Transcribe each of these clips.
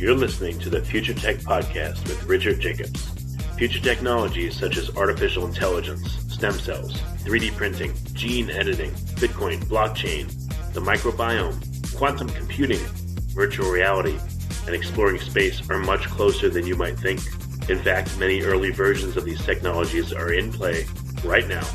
You're listening to the Future Tech Podcast with Richard Jacobs. Future technologies such as artificial intelligence, stem cells, 3D printing, gene editing, Bitcoin, blockchain, the microbiome, quantum computing, virtual reality, and exploring space are much closer than you might think. In fact, many early versions of these technologies are in play right now,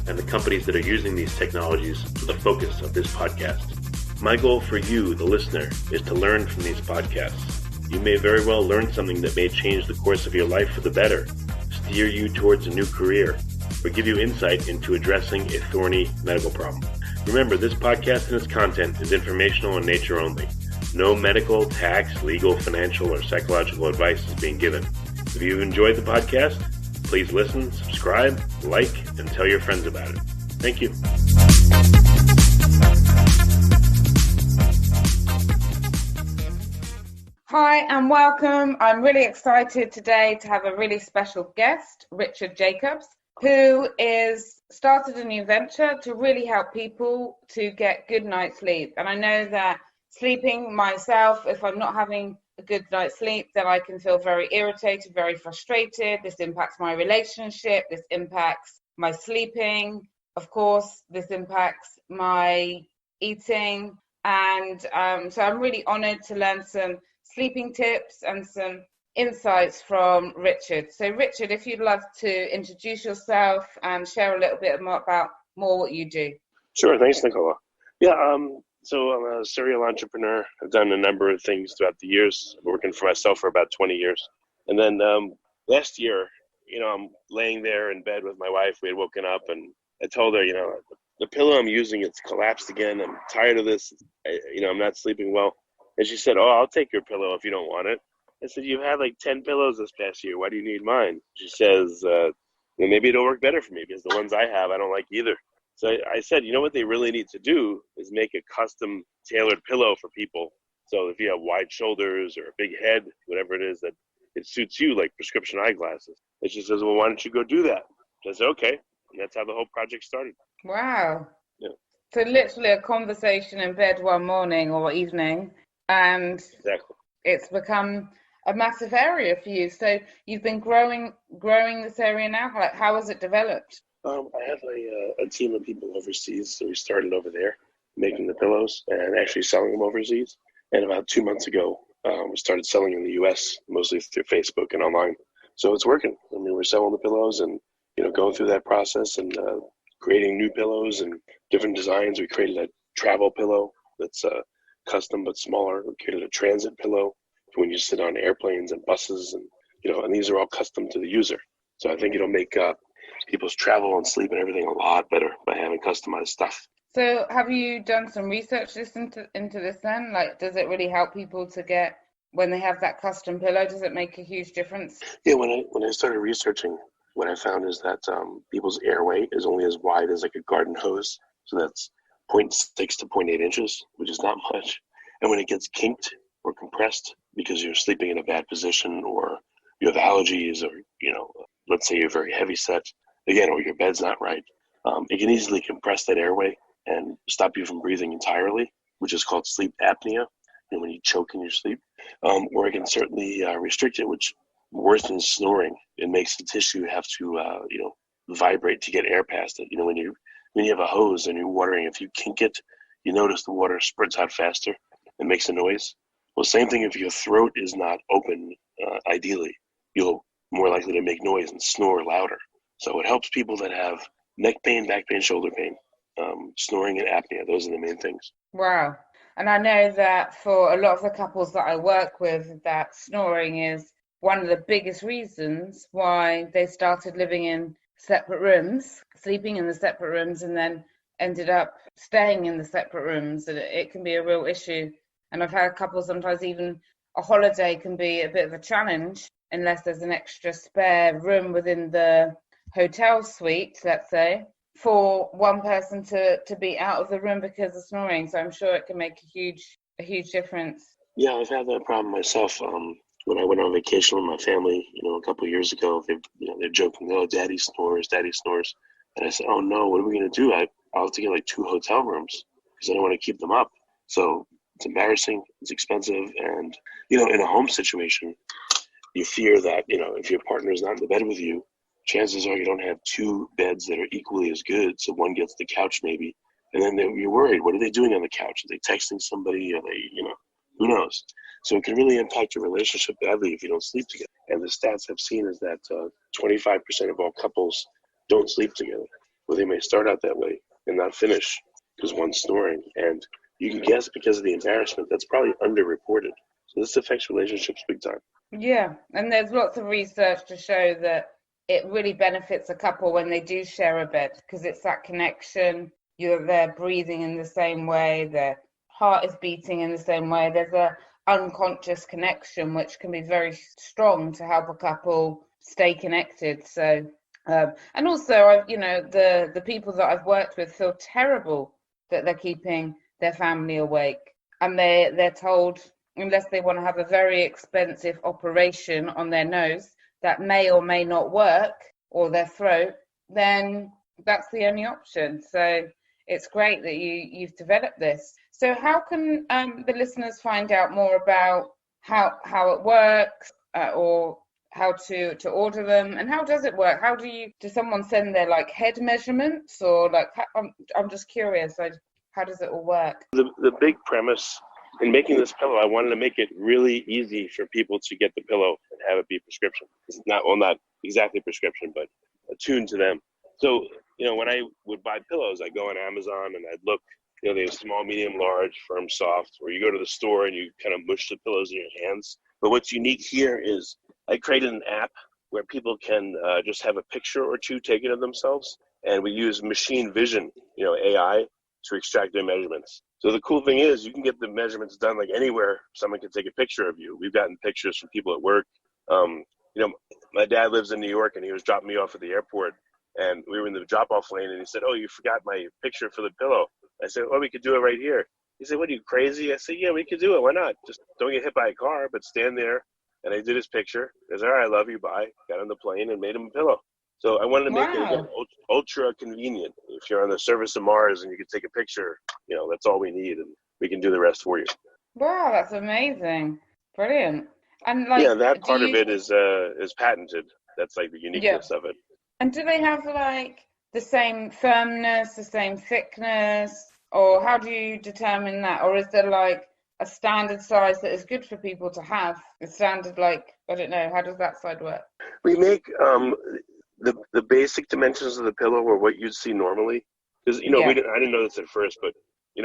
and the companies that are using these technologies are the focus of this podcast. My goal for you, the listener, is to learn from these podcasts. You may very well learn something that may change the course of your life for the better, steer you towards a new career, or give you insight into addressing a thorny medical problem. Remember, this podcast and its content is informational in nature only. No medical, tax, legal, financial, or psychological advice is being given. If you've enjoyed the podcast, please listen, subscribe, like, and tell your friends about it. Thank you. Hi and welcome. I'm really excited today to have a really special guest, Richard Jacobs, who is started a new venture to really help people to get good night's sleep. And I know that sleeping myself, if I'm not having a good night's sleep, then I can feel very irritated, very frustrated. This impacts my relationship. This impacts my sleeping. Of course, this impacts my eating. And so I'm really honored to learn some sleeping tips and some insights from Richard. So Richard, if you'd love to introduce yourself and share a little bit more about what you do. Sure, thanks, Nicola. So I'm a serial entrepreneur. I've done a number of things throughout the years. I'm working for myself for about 20 years. And then last year, I'm laying there in bed with my wife. We had woken up and I told her, the pillow I'm using, it's collapsed again. I'm tired of this. I'm not sleeping well. And she said, I'll take your pillow if you don't want it. I said, you've had like 10 pillows this past year. Why do you need mine? She says, maybe it'll work better for me because the ones I have, I don't like either. So I said, what they really need to do is make a custom tailored pillow for people. So if you have wide shoulders or a big head, whatever it is, that it suits you, like prescription eyeglasses. And she says, well, why don't you go do that? I said, okay. And that's how the whole project started. Wow. Yeah. So literally a conversation in bed one morning or evening. And exactly. It's become a massive area for you. So you've been growing this area now. How has it developed? I have a team of people overseas. So we started over there making the pillows and actually selling them overseas. And about 2 months ago, we started selling in the U.S., mostly through Facebook and online. So it's working. I mean, we're selling the pillows and, going through that process and creating new pillows and different designs. We created a travel pillow that's custom but smaller. We created a transit pillow for when you sit on airplanes and buses, and and these are all custom to the user. So I think it'll make people's travel and sleep and everything a lot better by having customized stuff. So have you done some research into this then? Like, does it really help people to get, when they have that custom pillow, does it make a huge difference? Yeah, when I started researching, what I found is that people's airway is only as wide as like a garden hose. So that's 0.6 to 0.8 inches, which is not much. And when it gets kinked or compressed because you're sleeping in a bad position or you have allergies or, let's say you're very heavy set, again, or your bed's not right, it can easily compress that airway and stop you from breathing entirely, which is called sleep apnea, when you choke in your sleep. Or it can certainly restrict it, which worsens snoring. It makes the tissue have to, vibrate to get air past it. When you have a hose and you're watering, if you kink it, you notice the water spurts out faster and makes a noise. Well, same thing if your throat is not open, ideally, you'll more likely to make noise and snore louder. So it helps people that have neck pain, back pain, shoulder pain, snoring and apnea. Those are the main things. Wow. And I know that for a lot of the couples that I work with, that snoring is one of the biggest reasons why they started living in separate rooms, sleeping in the separate rooms, and then ended up staying in the separate rooms. And it can be a real issue. And I've had couples, sometimes even a holiday can be a bit of a challenge unless there's an extra spare room within the hotel suite, let's say, for one person to be out of the room because of snoring. So I'm sure it can make a huge difference. Yeah, I've had that problem myself. When I went on vacation with my family, a couple of years ago, they're joking, oh, daddy snores. And I said, oh no, what are we going to do? I'll have to get like 2 hotel rooms because I don't want to keep them up. So It's embarrassing, it's expensive, and, in a home situation, you fear that, if your partner is not in the bed with you, chances are you don't have two beds that are equally as good, so one gets the couch maybe, and then you're worried, what are they doing on the couch? Are they texting somebody? Are they, who knows? So it can really impact your relationship badly if you don't sleep together. And the stats I've seen is that 25% of all couples don't sleep together. Well, they may start out that way and not finish because one's snoring. And you can guess because of the embarrassment, that's probably underreported. So this affects relationships big time. Yeah, and there's lots of research to show that it really benefits a couple when they do share a bed, because it's that connection. They're breathing in the same way, their heart is beating in the same way. There's a unconscious connection which can be very strong to help a couple stay connected. So and also, the people that I've worked with feel terrible that they're keeping their family awake, and they're told, unless they want to have a very expensive operation on their nose that may or may not work, or their throat, then that's the only option. So it's great that you've developed this. So how can the listeners find out more about how it works, or how to order them, and how does it work? Does someone send their head measurements, or I'm just curious, how does it all work? The big premise in making this pillow, I wanted to make it really easy for people to get the pillow and have it be prescription. It's not exactly prescription, but attuned to them. So, when I would buy pillows, I go on Amazon and I'd look, they have small, medium, large, firm, soft, or you go to the store and you kind of mush the pillows in your hands. But what's unique here is I created an app where people can just have a picture or two taken of themselves. And we use machine vision, AI, to extract their measurements. So the cool thing is you can get the measurements done anywhere someone can take a picture of you. We've gotten pictures from people at work. My dad lives in New York and he was dropping me off at the airport and we were in the drop-off lane and he said, "Oh, you forgot my picture for the pillow." I said, "Oh, we could do it right here." He said, "What, are you crazy?" I said, "Yeah, we could do it. Why not? Just don't get hit by a car, but stand there." And I did his picture. He said, "All right, I love you, bye." Got on the plane and made him a pillow. So I wanted to make it, again, ultra convenient. If you're on the surface of Mars and you can take a picture, that's all we need, and we can do the rest for you. Wow, that's amazing. Brilliant. And that part of it is patented. That's the uniqueness of it. And do they have the same firmness, the same thickness, or how do you determine that? Or is there a standard size that is good for people to have? A standard, I don't know, how does that side work? We make the basic dimensions of the pillow are what you'd see normally. Because, I didn't know this at first, but,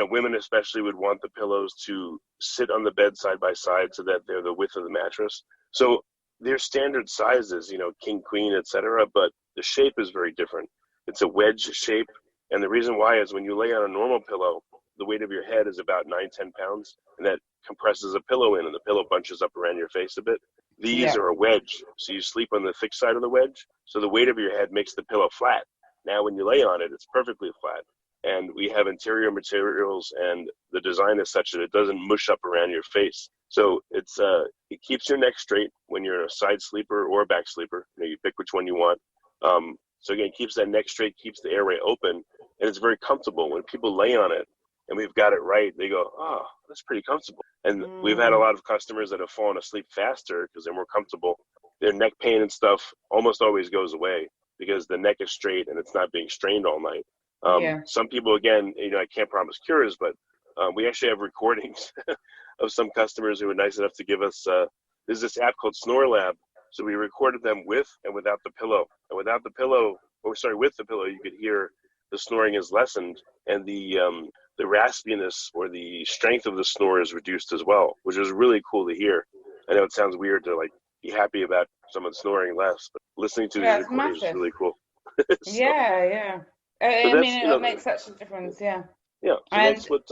women especially would want the pillows to sit on the bed side by side so that they're the width of the mattress. So they're standard sizes, king, queen, etc., but the shape is very different. It's a wedge shape, and the reason why is when you lay on a normal pillow, the weight of your head is about 9-10 pounds, and that compresses a pillow in, and the pillow bunches up around your face a bit. These are a wedge, so you sleep on the thick side of the wedge, so the weight of your head makes the pillow flat. Now when you lay on it, it's perfectly flat. And we have interior materials, and the design is such that it doesn't mush up around your face. So it keeps your neck straight when you're a side sleeper or a back sleeper. You pick which one you want. So again, keeps that neck straight, keeps the airway open, and it's very comfortable. When people lay on it and we've got it right, they go, "Oh, that's pretty comfortable." And we've had a lot of customers that have fallen asleep faster because they're more comfortable. Their neck pain and stuff almost always goes away because the neck is straight and it's not being strained all night. Some people, again, I can't promise cures, but we actually have recordings of some customers who were nice enough to give us, there's this app called Snore Lab. So we recorded them with and without the pillow. And with the pillow, you could hear the snoring is lessened, and the raspiness or the strength of the snore is reduced as well, which is really cool to hear. I know it sounds weird to be happy about someone snoring less, but listening to these recordings is really cool. Yeah. I mean, it makes such a difference, yeah. Yeah, so that's what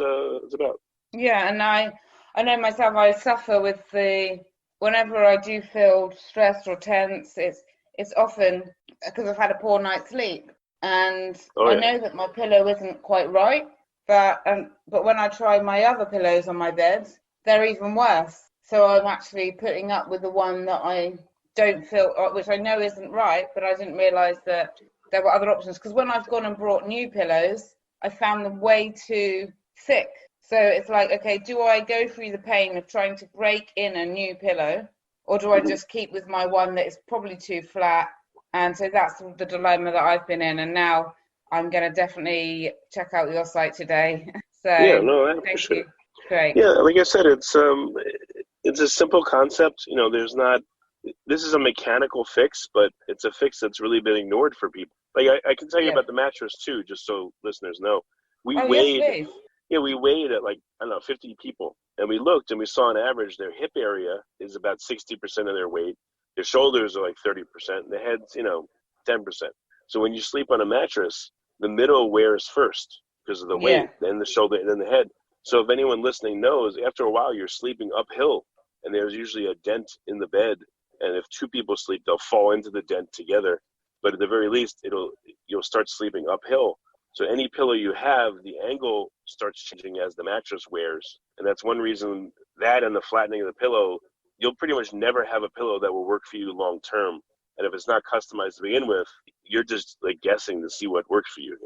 it's about. Yeah, and I know myself, I suffer with whenever I do feel stressed or tense, it's often because I've had a poor night's sleep. And I know that my pillow isn't quite right, but when I try my other pillows on my bed, they're even worse. So I'm actually putting up with the one that I don't feel, which I know isn't right, but I didn't realise that there were other options. Because when I've gone and brought new pillows, I found them way too thick. So it's like, okay, do I go through the pain of trying to break in a new pillow, or do I just keep with my one that is probably too flat? And so that's the dilemma that I've been in. And now I'm going to definitely check out your site today. So Yeah, no, for thank sure. you. Great. Yeah, like I said, it's a simple concept. This is a mechanical fix, but it's a fix that's really been ignored for people. Like I can tell you about the mattress too, just so listeners know. Yes, please. We weighed at 50 people, and we looked and we saw on average their hip area is about 60% of their weight. Their shoulders are like 30%, and the head's 10%. So when you sleep on a mattress, the middle wears first because of the weight, then the shoulder, and then the head. So if anyone listening knows, after a while you're sleeping uphill, and there's usually a dent in the bed, and if two people sleep, they'll fall into the dent together. But at the very least, you'll start sleeping uphill. So any pillow you have, the angle starts changing as the mattress wears. And that's one reason, that and the flattening of the pillow, you'll pretty much never have a pillow that will work for you long term. And if it's not customized to begin with, you're just like guessing to see what works for you,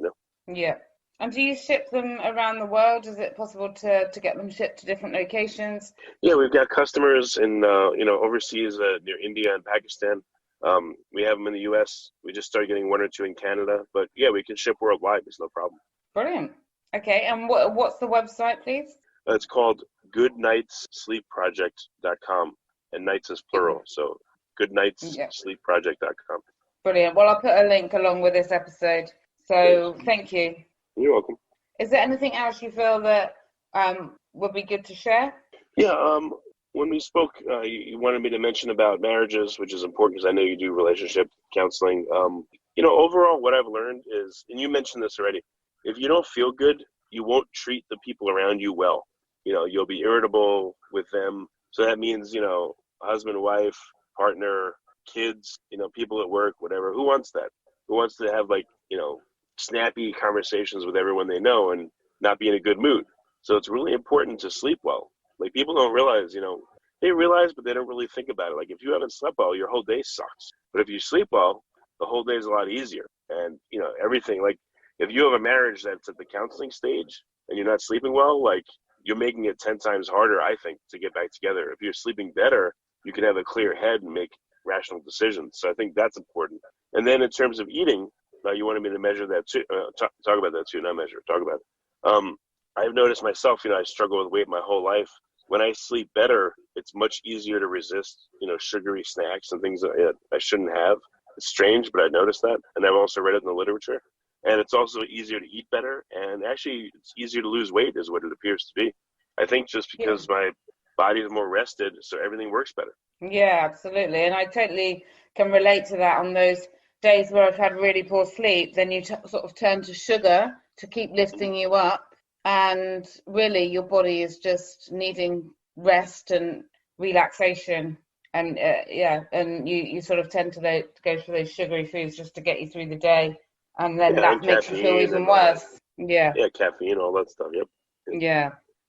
Yeah. And do you ship them around the world? Is it possible to get them shipped to different locations? Yeah, we've got customers in overseas near India and Pakistan. We have them in the U.S. We just started getting 1 or 2 in Canada, but yeah, we can ship worldwide. There's no problem. Brilliant. Okay, and what's the website, please? It's called goodnightssleepproject.com, and nights is plural, so goodnightssleepproject.com. Brilliant. Well, I'll put a link along with this episode. So thank you. You're welcome. Is there anything else you feel that would be good to share? Yeah, when we spoke, you wanted me to mention about marriages, which is important because I know you do relationship counseling. Overall, what I've learned is, and you mentioned this already, if you don't feel good, you won't treat the people around you well. You'll be irritable with them. So that means, husband, wife, partner, kids, people at work, whatever. Who wants that? Who wants to have snappy conversations with everyone they know and not be in a good mood? So it's really important to sleep well. Like, people don't realize, they realize, but they don't really think about it. Like, if you haven't slept well, your whole day sucks. But if you sleep well, the whole day is a lot easier. And, everything, like, if you have a marriage that's at the counseling stage and you're not sleeping well, like, you're making it 10 times harder, I think, to get back together. If you're sleeping better, you can have a clear head and make rational decisions. So I think that's important. And then in terms of eating, you wanted me to measure that too, talk about that too, not measure, talk about it. I've noticed myself, I struggle with weight my whole life. When I sleep better, it's much easier to resist, sugary snacks and things that I shouldn't have. It's strange, but I noticed that. And I've also read it in the literature. And it's also easier to eat better. And actually, it's easier to lose weight is what it appears to be. I think just because my body is more rested, so everything works better. Yeah, absolutely. And I totally can relate to that. On those days where I've had really poor sleep, then you sort of turn to sugar to keep lifting you up. And really, your body is just needing rest and relaxation. And and you sort of tend to go for those sugary foods just to get you through the day. And then that makes you feel even worse. Yeah, caffeine, all that stuff, yep.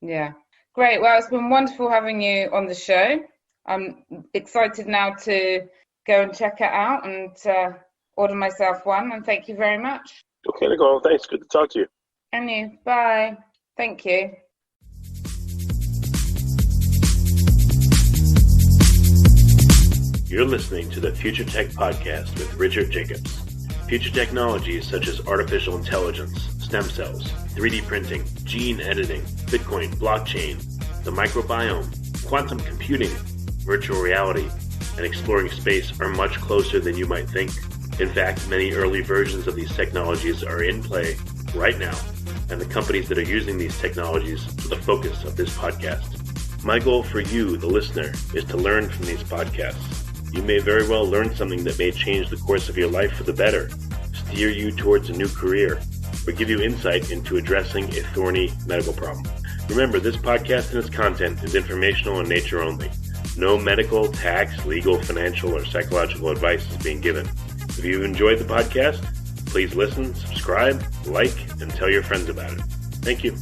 Yeah. Great. Well, it's been wonderful having you on the show. I'm excited now to go and check it out and order myself one. And thank you very much. Okay, Nicola, thanks. Good to talk to you. And you. Bye. Thank you. You're listening to the Future Tech Podcast with Richard Jacobs. Future technologies such as artificial intelligence, stem cells, 3D printing, gene editing, Bitcoin, blockchain, the microbiome, quantum computing, virtual reality, and exploring space are much closer than you might think. In fact, many early versions of these technologies are in play right now, and the companies that are using these technologies are the focus of this podcast. My goal for you, the listener, is to learn from these podcasts. You may very well learn something that may change the course of your life for the better, steer you towards a new career, or give you insight into addressing a thorny medical problem. Remember, this podcast and its content is informational in nature only. No medical, tax, legal, financial, or psychological advice is being given. If you enjoyed the podcast, please listen, subscribe, like, and tell your friends about it. Thank you.